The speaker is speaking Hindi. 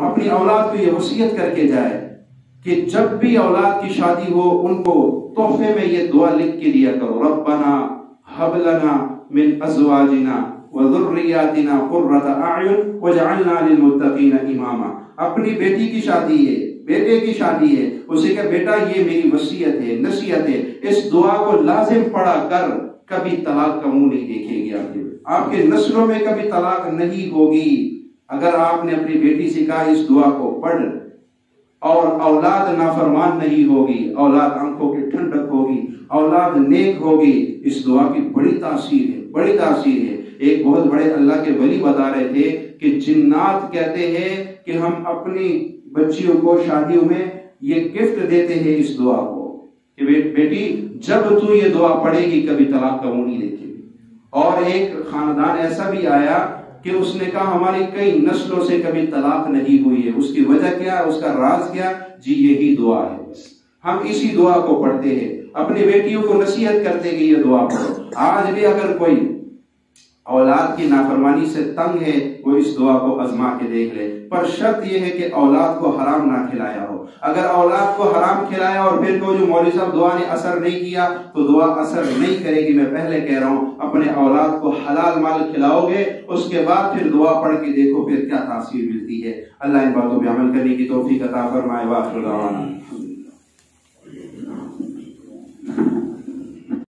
अपनी औलाद को ये वसीयत करके जाए कि जब भी औलाद की शादी हो उनको तोहफे में ये दुआ लिख के दिया करो, रब्बना हब लना मिन अज़वाजिना व ज़ुर्रिय्यातिना क़ुर्रता अयुन वजअलना लिलमुत्तक़ीना इमामा। अपनी बेटी की शादी है, बेटे की शादी है, उसे कहा बेटा ये मेरी वसीयत है, नसीहत है, इस दुआ को लाजिम पढ़ा कर, कभी तलाक का मुंह नहीं देखेगी आपके नस्लों में कभी तलाक नहीं होगी। अगर आपने अपनी बेटी से कहा इस दुआ को पढ़, और औलाद नाफरमान नहीं होगी, औलाद आंखों की ठंडक होगी, औलाद नेक होगी। इस दुआ की बड़ी तासीर है, बड़ी तासीर है। एक बहुत बड़े अल्लाह के वली बता रहे थे कि जिन्नात कहते हैं कि हम अपनी बच्चियों को शादियों में ये गिफ्ट देते हैं इस दुआ को कि बेटी जब तू ये दुआ पढ़ेगी कभी तलाक का मुंह नहीं देखेगी। और एक खानदान ऐसा भी आया कि उसने कहा हमारी कई नस्लों से कभी तलाक नहीं हुई है, उसकी वजह क्या, उसका राज क्या? जी यही दुआ है, बस हम इसी दुआ को पढ़ते हैं, अपनी बेटियों को नसीहत करते कि ये दुआ पढ़ो। आज भी अगर कोई औलाद की नाफरमानी से तंग है वो इस दुआ को आजमा के देख ले, पर शर्त यह है कि औलाद को हराम ना खिलाया हो। अगर औलाद को हराम खिलाया और फिर को जो मौलवी साहब दुआ ने असर नहीं किया तो दुआ असर नहीं करेगी। मैं पहले कह रहा हूँ अपने औलाद को हलाल माल खिलाओगे, उसके बाद फिर दुआ पढ़ के देखो फिर क्या तासीर मिलती है। अल्लाह इन बातों पर अमल करने की तौफीक अता फरमाए। वाखिर दावाना।